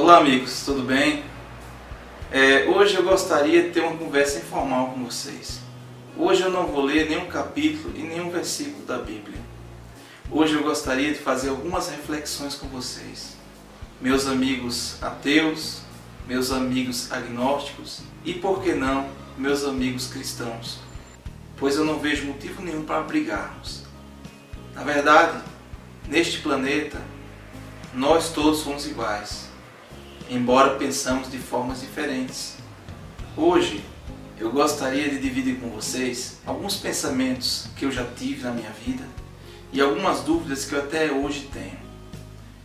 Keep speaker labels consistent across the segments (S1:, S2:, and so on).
S1: Olá amigos, tudo bem? Hoje eu gostaria de ter uma conversa informal com vocês. Hoje eu não vou ler nenhum capítulo e nenhum versículo da Bíblia. Hoje eu gostaria de fazer algumas reflexões com vocês. Meus amigos ateus, meus amigos agnósticos e, por que não, meus amigos cristãos. Pois eu não vejo motivo nenhum para brigarmos. Na verdade, neste planeta, nós todos somos iguais, embora pensamos de formas diferentes. Hoje, eu gostaria de dividir com vocês alguns pensamentos que eu já tive na minha vida e algumas dúvidas que eu até hoje tenho.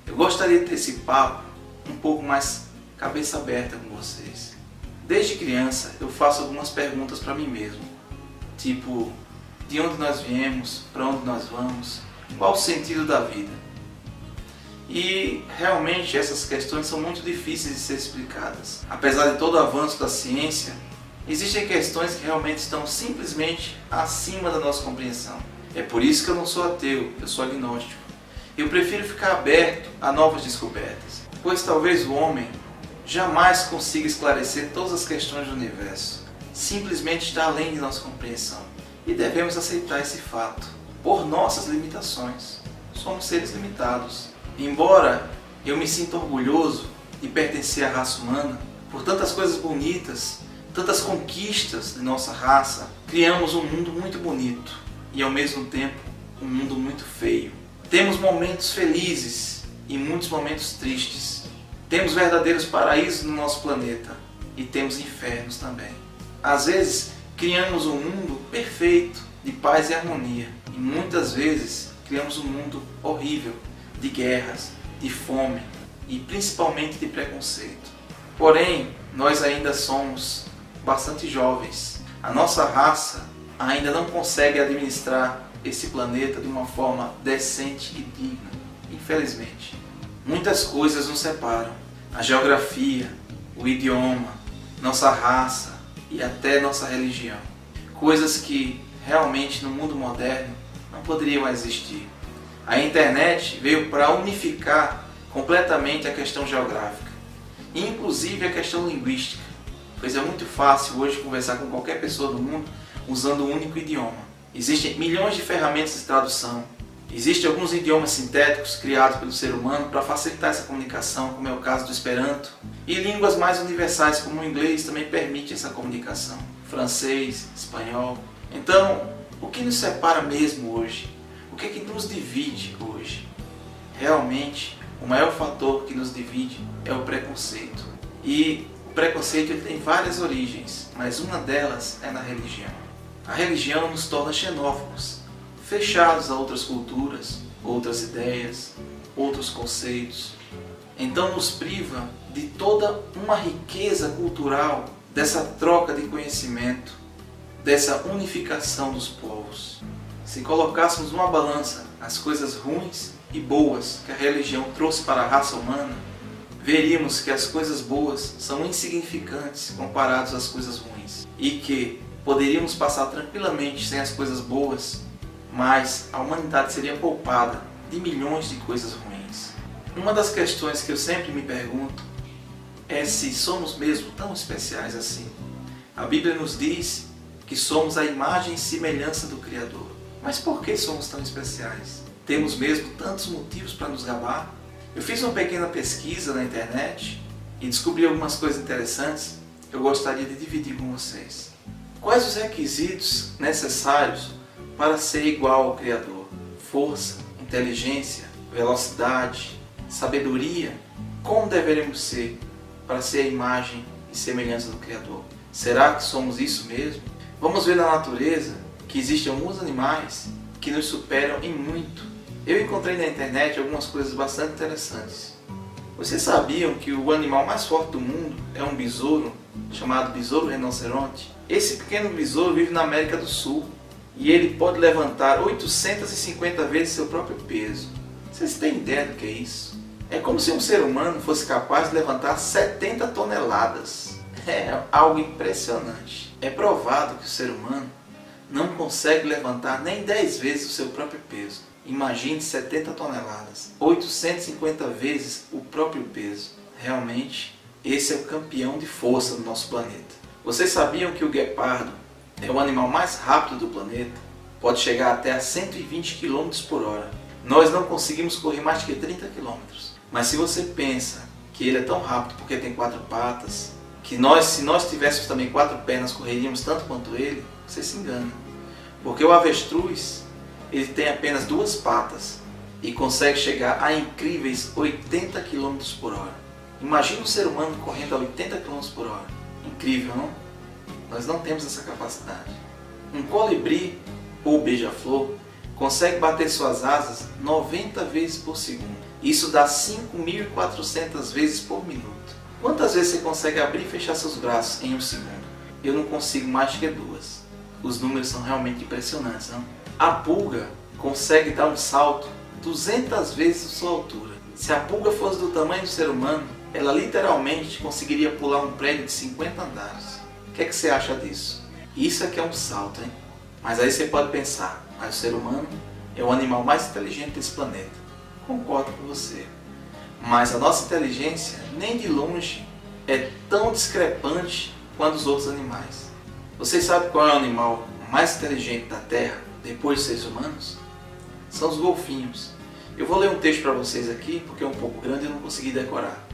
S1: Eu gostaria de ter esse papo um pouco mais cabeça aberta com vocês. Desde criança, eu faço algumas perguntas para mim mesmo, tipo, de onde nós viemos, para onde nós vamos, qual o sentido da vida? E realmente essas questões são muito difíceis de ser explicadas. Apesar de todo o avanço da ciência, existem questões que realmente estão simplesmente acima da nossa compreensão. É por isso que eu não sou ateu, eu sou agnóstico. Eu prefiro ficar aberto a novas descobertas, pois talvez o homem jamais consiga esclarecer todas as questões do universo. Simplesmente está além de nossa compreensão. E devemos aceitar esse fato, por nossas limitações. Somos seres limitados. Embora eu me sinta orgulhoso de pertencer à raça humana, por tantas coisas bonitas, tantas conquistas de nossa raça, criamos um mundo muito bonito e ao mesmo tempo um mundo muito feio. Temos momentos felizes e muitos momentos tristes. Temos verdadeiros paraísos no nosso planeta e temos infernos também. Às vezes criamos um mundo perfeito de paz e harmonia e muitas vezes criamos um mundo horrível de guerras, de fome e principalmente de preconceito. Porém, nós ainda somos bastante jovens. A nossa raça ainda não consegue administrar esse planeta de uma forma decente e digna, infelizmente. Muitas coisas nos separam. A geografia, o idioma, nossa raça e até nossa religião. Coisas que realmente no mundo moderno não poderiam mais existir. A internet veio para unificar completamente a questão geográfica, e inclusive a questão linguística, pois é muito fácil hoje conversar com qualquer pessoa do mundo usando um único idioma. Existem milhões de ferramentas de tradução, existem alguns idiomas sintéticos criados pelo ser humano para facilitar essa comunicação, como é o caso do Esperanto, e línguas mais universais como o inglês também permite essa comunicação, francês, espanhol. Então, o que nos separa mesmo hoje? O que é que nos divide hoje? Realmente, o maior fator que nos divide é o preconceito. E o preconceito ele tem várias origens, mas uma delas é na religião. A religião nos torna xenófobos, fechados a outras culturas, outras ideias, outros conceitos. Então nos priva de toda uma riqueza cultural, dessa troca de conhecimento, dessa unificação dos povos. Se colocássemos numa balança as coisas ruins e boas que a religião trouxe para a raça humana, veríamos que as coisas boas são insignificantes comparadas às coisas ruins e que poderíamos passar tranquilamente sem as coisas boas, mas a humanidade seria poupada de milhões de coisas ruins. Uma das questões que eu sempre me pergunto é se somos mesmo tão especiais assim. A Bíblia nos diz que somos a imagem e semelhança do Criador. Mas por que somos tão especiais? Temos mesmo tantos motivos para nos gabar? Eu fiz uma pequena pesquisa na internet e descobri algumas coisas interessantes que eu gostaria de dividir com vocês. Quais os requisitos necessários para ser igual ao Criador? Força, inteligência, velocidade, sabedoria? Como deveremos ser para ser a imagem e semelhança do Criador? Será que somos isso mesmo? Vamos ver na natureza que existem alguns animais que nos superam em muito. Eu encontrei na internet algumas coisas bastante interessantes. Vocês sabiam que o animal mais forte do mundo é um besouro, chamado besouro rinoceronte? Esse pequeno besouro vive na América do Sul e ele pode levantar 850 vezes seu próprio peso. Vocês têm ideia do que é isso? É como se um ser humano fosse capaz de levantar 70 toneladas. É algo impressionante. É provado que o ser humano não consegue levantar nem 10 vezes o seu próprio peso. Imagine 70 toneladas, 850 vezes o próprio peso. Realmente, esse é o campeão de força do nosso planeta. Vocês sabiam que o guepardo é o animal mais rápido do planeta? Pode chegar até a 120 km por hora. Nós não conseguimos correr mais que 30 km. Mas se você pensa que ele é tão rápido porque tem 4 patas, que se nós tivéssemos também 4 pernas, correríamos tanto quanto ele, você se engana. Porque o avestruz, ele tem apenas 2 patas e consegue chegar a incríveis 80 km por hora. Imagina um ser humano correndo a 80 km por hora. Incrível, não? Nós não temos essa capacidade. Um colibri ou beija-flor consegue bater suas asas 90 vezes por segundo. Isso dá 5.400 vezes por minuto. Quantas vezes você consegue abrir e fechar seus braços em um segundo? Eu não consigo mais que 2. Os números são realmente impressionantes, não? A pulga consegue dar um salto 200 vezes a sua altura. Se a pulga fosse do tamanho do ser humano, ela literalmente conseguiria pular um prédio de 50 andares. O que é que você acha disso? Isso aqui é um salto, hein? Mas aí você pode pensar, mas o ser humano é o animal mais inteligente desse planeta. Concordo com você. Mas a nossa inteligência nem de longe é tão discrepante quanto os outros animais. Vocês sabem qual é o animal mais inteligente da Terra, depois dos seres humanos? São os golfinhos. Eu vou ler um texto para vocês aqui, porque é um pouco grande e eu não consegui decorar.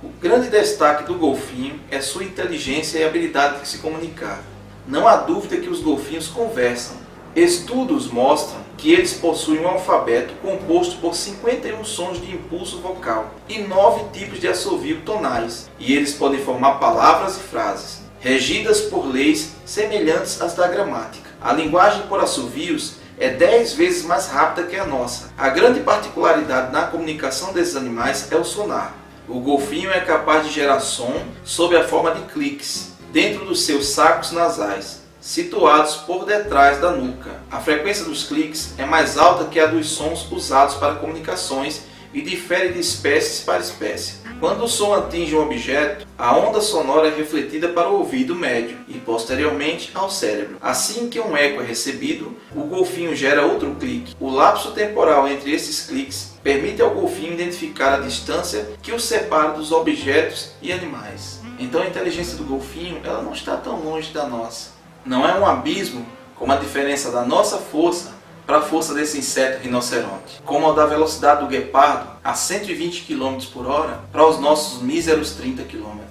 S1: O grande destaque do golfinho é sua inteligência e habilidade de se comunicar. Não há dúvida que os golfinhos conversam. Estudos mostram que eles possuem um alfabeto composto por 51 sons de impulso vocal e 9 tipos de assovio tonais, e eles podem formar palavras e frases, regidas por leis semelhantes às da gramática. A linguagem por assovios é 10 vezes mais rápida que a nossa. A grande particularidade na comunicação desses animais é o sonar. O golfinho é capaz de gerar som sob a forma de cliques dentro dos seus sacos nasais, situados por detrás da nuca. A frequência dos cliques é mais alta que a dos sons usados para comunicações e difere de espécies para espécie. Quando o som atinge um objeto, a onda sonora é refletida para o ouvido médio e posteriormente ao cérebro. Assim que um eco é recebido, o golfinho gera outro clique. O lapso temporal entre esses cliques permite ao golfinho identificar a distância que o separa dos objetos e animais. Então a inteligência do golfinho ela não está tão longe da nossa. Não é um abismo como a diferença da nossa força para a força desse inseto rinoceronte, como a da velocidade do guepardo a 120 km por hora para os nossos míseros 30 km.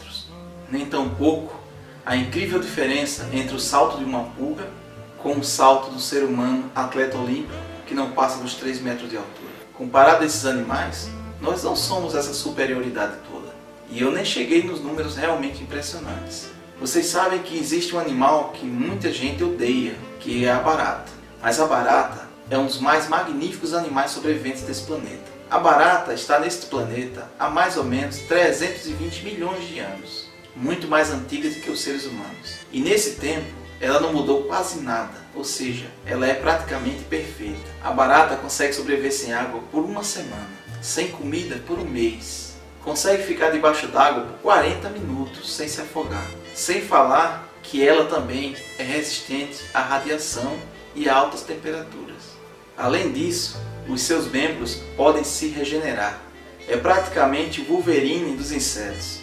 S1: Nem tampouco a incrível diferença entre o salto de uma pulga com o salto do ser humano atleta olímpico que não passa dos 3 metros de altura. Comparado a esses animais, nós não somos essa superioridade toda. E eu nem cheguei nos números realmente impressionantes. Vocês sabem que existe um animal que muita gente odeia, que é a barata. Mas a barata é um dos mais magníficos animais sobreviventes desse planeta. A barata está neste planeta há mais ou menos 320 milhões de anos, muito mais antiga do que os seres humanos. E nesse tempo, ela não mudou quase nada, ou seja, ela é praticamente perfeita. A barata consegue sobreviver sem água por uma semana, sem comida por um mês. Consegue ficar debaixo d'água por 40 minutos sem se afogar. Sem falar que ela também é resistente à radiação e a altas temperaturas. Além disso, os seus membros podem se regenerar. É praticamente o Wolverine dos insetos.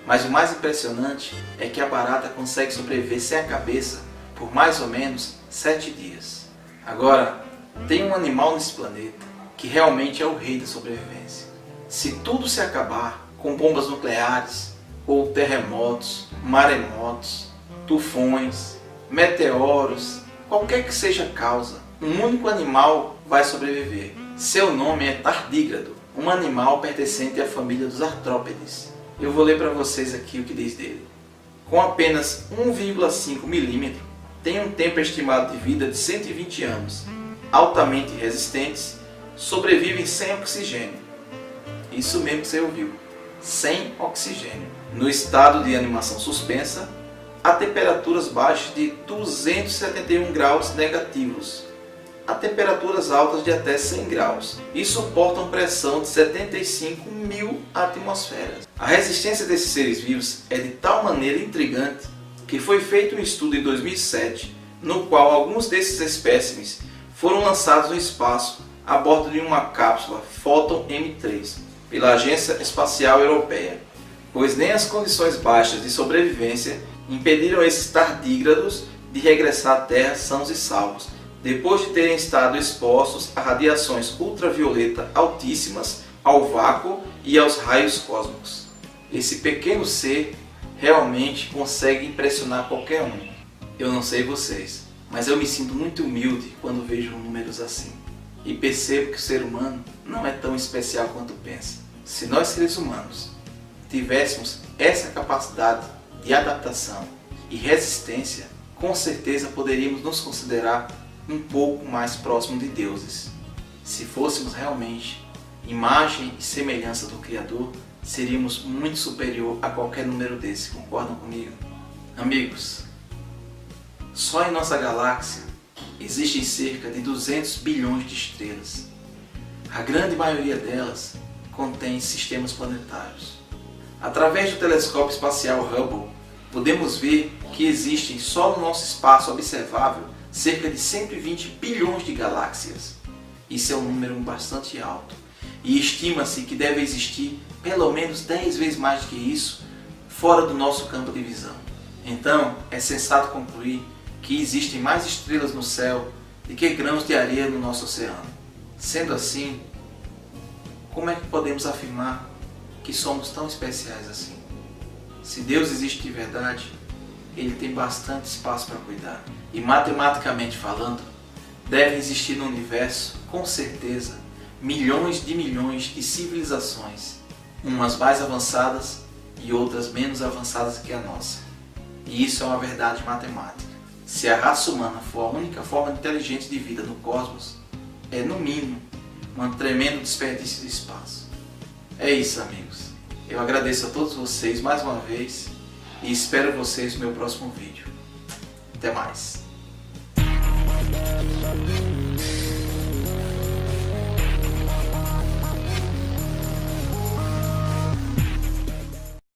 S1: Mas o mais impressionante é que a barata consegue sobreviver sem a cabeça por mais ou menos 7 dias. Agora, tem um animal nesse planeta que realmente é o rei da sobrevivência. Se tudo se acabar com bombas nucleares, ou terremotos, maremotos, tufões, meteoros, qualquer que seja a causa, um único animal vai sobreviver. Seu nome é tardígrado, um animal pertencente à família dos artrópodes. Eu vou ler para vocês aqui o que diz dele. Com apenas 1,5 milímetro, tem um tempo estimado de vida de 120 anos, altamente resistentes, sobrevivem sem oxigênio. Isso mesmo que você ouviu, sem oxigênio. No estado de animação suspensa, a temperaturas baixas de 271 graus negativos, a temperaturas altas de até 100 graus e suportam pressão de 75.000 atmosferas. A resistência desses seres vivos é de tal maneira intrigante que foi feito um estudo em 2007 no qual alguns desses espécimes foram lançados no espaço a bordo de uma cápsula Photon M3 pela Agência Espacial Europeia. pois nem as condições baixas de sobrevivência impediram esses tardígrados de regressar à Terra sãos e salvos, depois de terem estado expostos a radiações ultravioleta altíssimas, ao vácuo e aos raios cósmicos. Esse pequeno ser realmente consegue impressionar qualquer um. Eu não sei vocês, mas eu me sinto muito humilde quando vejo números assim. E percebo que o ser humano não é tão especial quanto pensa. Se nós seres humanos tivéssemos essa capacidade de adaptação e resistência, com certeza poderíamos nos considerar um pouco mais próximo de deuses. Se fôssemos realmente imagem e semelhança do Criador, seríamos muito superior a qualquer número desse, concordam comigo? Amigos, só em nossa galáxia existem cerca de 200 bilhões de estrelas. A grande maioria delas contém sistemas planetários. Através do telescópio espacial Hubble, podemos ver que existem só no nosso espaço observável cerca de 120 bilhões de galáxias. Isso é um número bastante alto. E estima-se que deve existir pelo menos 10 vezes mais do que isso fora do nosso campo de visão. Então, é sensato concluir que existem mais estrelas no céu do que grãos de areia no nosso oceano. Sendo assim, como é que podemos afirmar que somos tão especiais assim? Se Deus existe de verdade, Ele tem bastante espaço para cuidar. E matematicamente falando, deve existir no universo, com certeza, milhões de civilizações, umas mais avançadas e outras menos avançadas que a nossa. E isso é uma verdade matemática. Se a raça humana for a única forma inteligente de vida no cosmos, é no mínimo um tremendo desperdício de espaço. É isso, amigos. Eu agradeço a todos vocês mais uma vez e espero vocês no meu próximo vídeo. Até mais.